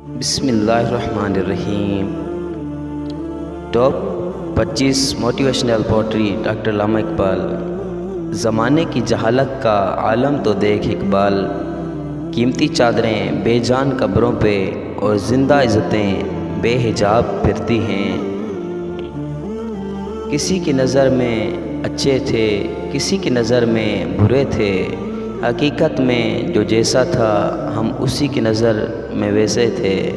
बिस्मिल्लाहिर्रहमानिर्रहीम। Top 25 motivational pottery doctor अल्लामा इकबाल। ज़माने की जहालत का आलम तो देख इकबाल, कीमती चादरें बेजान कब्रों पे और ज़िंदा इज़्ज़तें बेहिजाब फिरती हैं। किसी की नज़र में अच्छे थे, किसी की नज़र में बुरे थे, हकीकत में जो जैसा था हम उसी की नज़र में वैसे थे।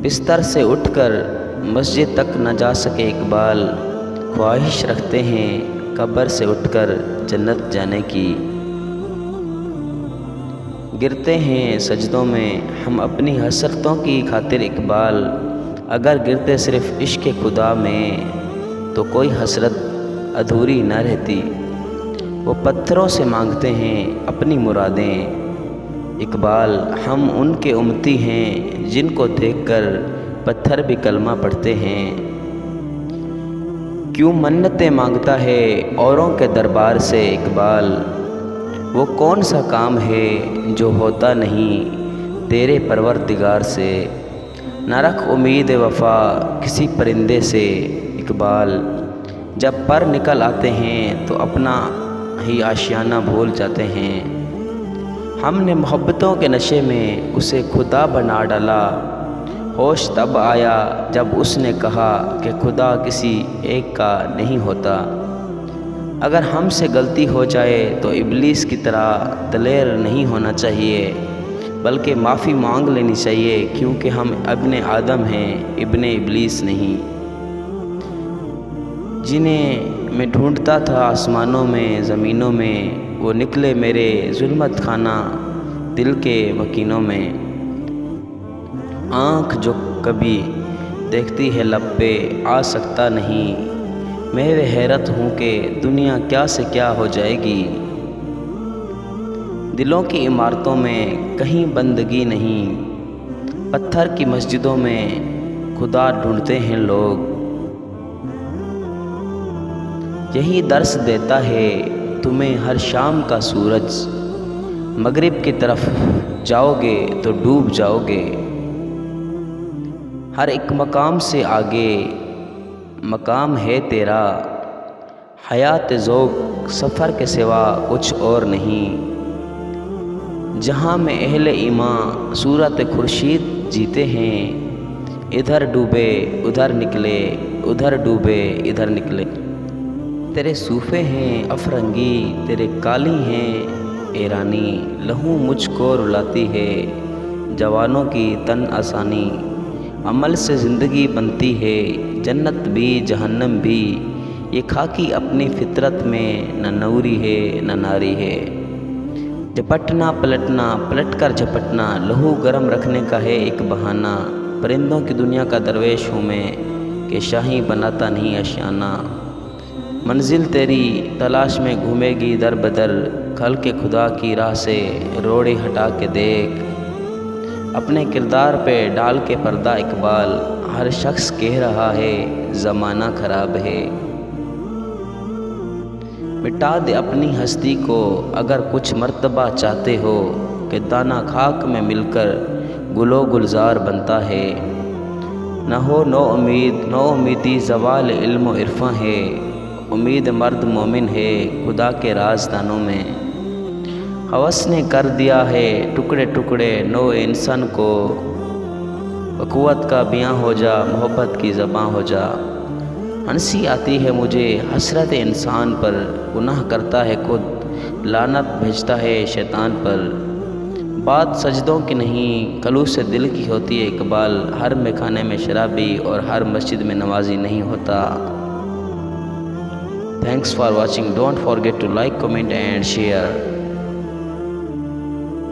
बिस्तर से उठकर मस्जिद तक न जा सके इकबाल, ख्वाहिश रखते हैं कब्र से उठकर जन्नत जाने की। गिरते हैं सजदों में हम अपनी हसरतों की खातिर इकबाल, अगर गिरते सिर्फ़ इश्क़ खुदा में तो कोई हसरत अधूरी न रहती। वो पत्थरों से मांगते हैं अपनी मुरादें इकबाल, हम उनके उम्मती हैं जिनको देखकर पत्थर भी कलमा पढ़ते हैं। क्यों मन्नतें मांगता है औरों के दरबार से इकबाल, वो कौन सा काम है जो होता नहीं तेरे परवरदिगार से। न रख उम्मीद वफ़ा किसी परिंदे से इकबाल, जब पर निकल आते हैं तो अपना ही आशियाना भूल जाते हैं। हमने मोहब्बतों के नशे में उसे खुदा बना डाला, होश तब आया जब उसने कहा कि खुदा किसी एक का नहीं होता। अगर हमसे गलती हो जाए तो इब्लीस की तरह दलेर नहीं होना चाहिए, बल्कि माफ़ी मांग लेनी चाहिए, क्योंकि हम इब्ने आदम हैं, इब्ने इब्लीस नहीं। जिन्हें मैं ढूंढता था आसमानों में ज़मीनों में, वो निकले मेरे जुल्मत खाना दिल के मकीनों में। आँख जो कभी देखती है लब पे आ सकता नहीं, मैं वे हैरत हूँ कि दुनिया क्या से क्या हो जाएगी। दिलों की इमारतों में कहीं बंदगी नहीं, पत्थर की मस्जिदों में खुदा ढूंढते हैं लोग। यही दर्स देता है तुम्हें हर शाम का सूरज, मगरिब की तरफ जाओगे तो डूब जाओगे। हर एक मकाम से आगे मकाम है तेरा, हयात ज़ौक़ सफ़र के सिवा कुछ और नहीं। जहाँ में अहले ईमान सूरत खुर्शीद जीते हैं, इधर डूबे उधर निकले, उधर डूबे इधर निकले। तेरे सूफ़े हैं अफरंगी, तेरे काली हैं ईरानी, लहू मुझको रुलाती है जवानों की तन आसानी। अमल से ज़िंदगी बनती है जन्नत भी जहन्नम भी, ये खाकी अपनी फितरत में न नूरी है न नारी है। झपटना पलटना पलट कर झपटना लहू गरम रखने का है एक बहाना। परिंदों की दुनिया का दरवेश हूँ मैं कि शाही बनाता नहीं आशियाना। मंजिल तेरी तलाश में घूमेगी दर बदर, खल के खुदा की राह से रोड़े हटा के देख। अपने किरदार पे डाल के पर्दा इकबाल, हर शख्स कह रहा है ज़माना ख़राब है। मिटा दे अपनी हस्ती को अगर कुछ मर्तबा चाहते हो, कि दाना खाक में मिलकर गुलो गुलजार बनता है। न हो नो उम्मीदी ज़वाल इल्म व इरफ़ा है, उम्मीद मर्द मोमिन है खुदा के राजदानों में। हवस ने कर दिया है टुकड़े टुकड़े नो इंसान को, बकुवत का बियाँ हो जा मोहब्बत की ज़बाँ हो जा। हंसी आती है मुझे हसरत इंसान पर, गुनाह करता है खुद लानत भेजता है शैतान पर। बात सजदों की नहीं कलू से दिल की होती है इकबाल, हर मेखाने में शराबी और हर मस्जिद में नमाजी नहीं होता। Thanks for watching. Don't forget to like, comment and share.